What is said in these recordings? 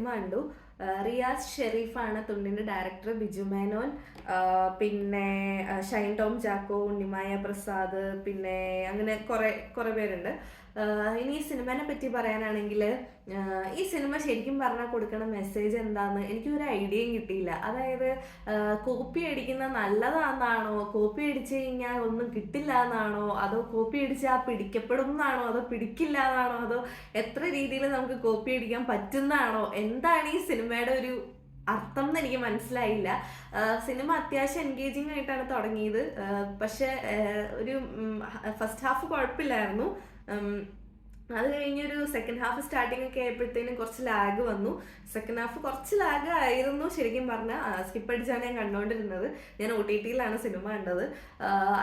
കണ്ടു. റിയാസ് ഷെരീഫാണ് തുണ്ടിന്റെ ഡയറക്ടർ. ബിജു മേനോൻ, പിന്നെ ഷൈൻ ടോം ചാക്കോ, ഉണ്ണിമായ പ്രസാദ്, പിന്നെ അങ്ങനെ കുറെ പേരുണ്ട്. ഇനി ഈ സിനിമനെ പറ്റി പറയാനാണെങ്കിൽ ഈ സിനിമ ശരിക്കും പറഞ്ഞാൽ കൊടുക്കണ മെസ്സേജ് എന്താന്ന് എനിക്കൊരു ഐഡിയയും കിട്ടിയില്ല. അതായത് കോപ്പി അടിക്കുന്ന നല്ലതാണെന്നാണോ, കോപ്പി അടിച്ചു കഴിഞ്ഞാൽ ഒന്നും കിട്ടില്ല എന്നാണോ, അതോ കോപ്പി അടിച്ചാൽ പിടിക്കപ്പെടും എന്നാണോ, അതോ പിടിക്കില്ല എന്നാണോ, അതോ എത്ര രീതിയിൽ നമുക്ക് കോപ്പി അടിക്കാൻ പറ്റുന്നതാണോ, എന്താണ് ഈ സിനിമയുടെ ഒരു അർത്ഥം എന്ന് എനിക്ക് മനസ്സിലായില്ല. സിനിമ അത്യാവശ്യം എൻഗേജിങ് ആയിട്ടാണ് തുടങ്ങിയത്. പക്ഷെ ഒരു ഫസ്റ്റ് ഹാഫ് കുഴപ്പമില്ലായിരുന്നു. അത് കഴിഞ്ഞൊരു സെക്കൻഡ് ഹാഫ് സ്റ്റാർട്ടിങ് ഒക്കെ ആയപ്പോഴത്തേനും കുറച്ച് ലാഗ് വന്നു. സെക്കൻഡ് ഹാഫ് കുറച്ച് ലാഗ് ആയിരുന്നു ശരിക്കും പറഞ്ഞാൽ. സ്കിപ്പ് അടിച്ചാണ് ഞാൻ കണ്ടുകൊണ്ടിരുന്നത്. ഞാൻ OTT-യിലാണ് സിനിമ കണ്ടത്.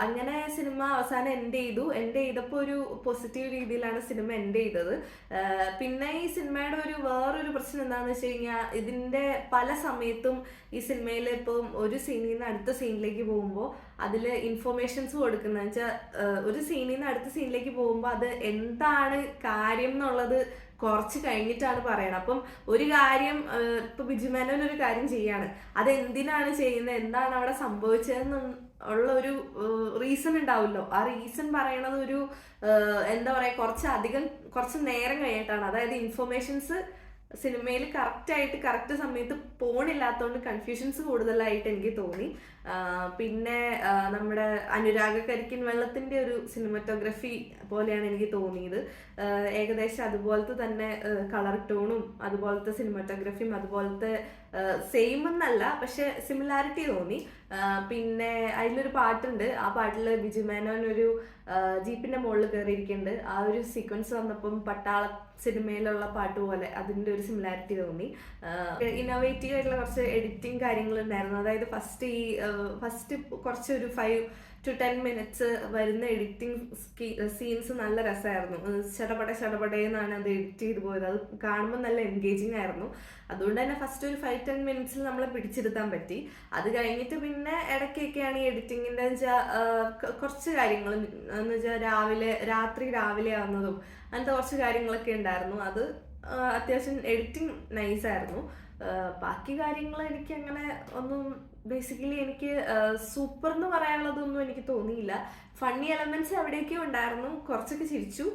അങ്ങനെ സിനിമ അവസാനം എൻഡ് ചെയ്തപ്പോൾ ഒരു പോസിറ്റീവ് രീതിയിലാണ് സിനിമ എൻഡ് ചെയ്തത്. പിന്നെ ഈ സിനിമയുടെ വേറൊരു പ്രശ്നം എന്താണെന്ന് വെച്ച് കഴിഞ്ഞാൽ, ഇതിൻ്റെ പല സമയത്തും ഈ സിനിമയിൽ ഇപ്പം ഒരു സീനിൽ നിന്ന് അടുത്ത സീനിലേക്ക് പോകുമ്പോൾ അതിൽ ഇൻഫോർമേഷൻസ് കൊടുക്കുന്ന വെച്ചാൽ ഒരു സീനിൽ നിന്ന് അടുത്ത സീനിലേക്ക് പോകുമ്പോൾ അത് എന്താണ് കാര്യം എന്നുള്ളത് കുറച്ച് കഴിഞ്ഞിട്ടാണ് പറയണം. അപ്പം ഒരു കാര്യം ഇപ്പൊ ബിജുമേനോൻ ഒരു കാര്യം ചെയ്യാണ്, അത് എന്തിനാണ് ചെയ്യുന്നത്, എന്താണ് അവിടെ സംഭവിച്ചതെന്ന് ഉള്ള ഒരു റീസൺ ഉണ്ടാവുമല്ലോ. ആ റീസൺ പറയണത് എന്താ പറയാ, കുറച്ച് നേരം കഴിഞ്ഞിട്ടാണ്. അതായത് ഇൻഫർമേഷൻസ് സിനിമയിൽ കറക്റ്റ് സമയത്ത് പോണില്ലാത്തതുകൊണ്ട് കൺഫ്യൂഷൻസ് കൂടുതലായിട്ട് എനിക്ക് തോന്നി. പിന്നെ നമ്മുടെ അനുരാഗ കരിക്കിൻ വെള്ളത്തിന്റെ ഒരു സിനിമറ്റോഗ്രഫി പോലെയാണ് എനിക്ക് തോന്നിയത്. ഏകദേശം അതുപോലത്തെ തന്നെ കളർ ടോണും അതുപോലത്തെ സിനിമറ്റോഗ്രഫിയും അതുപോലത്തെ സെയിം എന്നല്ല, പക്ഷെ സിമിലാരിറ്റി തോന്നി. പിന്നെ അതിലൊരു പാട്ടുണ്ട്. ആ പാട്ടിൽ ബിജു മേനോൻ ഒരു ജീപ്പിന്റെ മുകളിൽ കയറിയിരിക്കുന്നുണ്ട്. ആ ഒരു സീക്വൻസ് വന്നപ്പം പട്ടാള സിനിമയിലുള്ള പാട്ട് പോലെ അതിൻ്റെ ഒരു സിമിലാരിറ്റി തോന്നി. ഇന്നോവേറ്റീവ് ആയിട്ടുള്ള കുറച്ച് എഡിറ്റിംഗ് കാര്യങ്ങളുണ്ടായിരുന്നു. അതായത് ഫസ്റ്റ് കുറച്ചൊരു 5 to 10 minutes വരുന്ന എഡിറ്റിംഗ് സീൻസ് നല്ല രസമായിരുന്നു. ചടപടയെന്നാണ് അത് എഡിറ്റ് ചെയ്ത് പോയത്. അത് കാണുമ്പോൾ നല്ല എൻഗേജിങ് ആയിരുന്നു. അതുകൊണ്ട് തന്നെ ഫസ്റ്റ് ഒരു 5-10 minutes നമ്മളെ പിടിച്ചെടുത്താൻ പറ്റി. അത് കഴിഞ്ഞിട്ട് പിന്നെ ഇടയ്ക്കൊക്കെയാണ് ഈ എഡിറ്റിങ്ങിൻ്റെ കുറച്ച് കാര്യങ്ങൾ എന്ന് വെച്ചാൽ രാത്രി ആവുന്നതും അങ്ങനത്തെ കുറച്ച് കാര്യങ്ങളൊക്കെ ഉണ്ടായിരുന്നു. അത് അത്യാവശ്യം എഡിറ്റിംഗ് നൈസായിരുന്നു. ബാക്കി കാര്യങ്ങൾ എനിക്ക് അങ്ങനെ ഒന്നും ബേസിക്കലി എനിക്ക് സൂപ്പർ എന്ന് പറയാനുള്ളതൊന്നും എനിക്ക് തോന്നിയില്ല. ഫണ്ണി എലമെന്റ്സ് എവിടെയൊക്കെയോ ഉണ്ടായിരുന്നു, കുറച്ചൊക്കെ ചിരിച്ചു.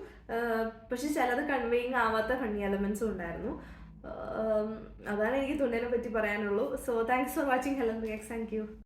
പക്ഷെ ചിലത് കൺവേയിങ് ആവാത്ത ഫണ്ണി എലമെന്റ്സും ഉണ്ടായിരുന്നു. അതാണ് എനിക്ക് തുണ്ടിനെ പറ്റി പറയാനുള്ളൂ. So thanks for watching Helen reacts. Thank you.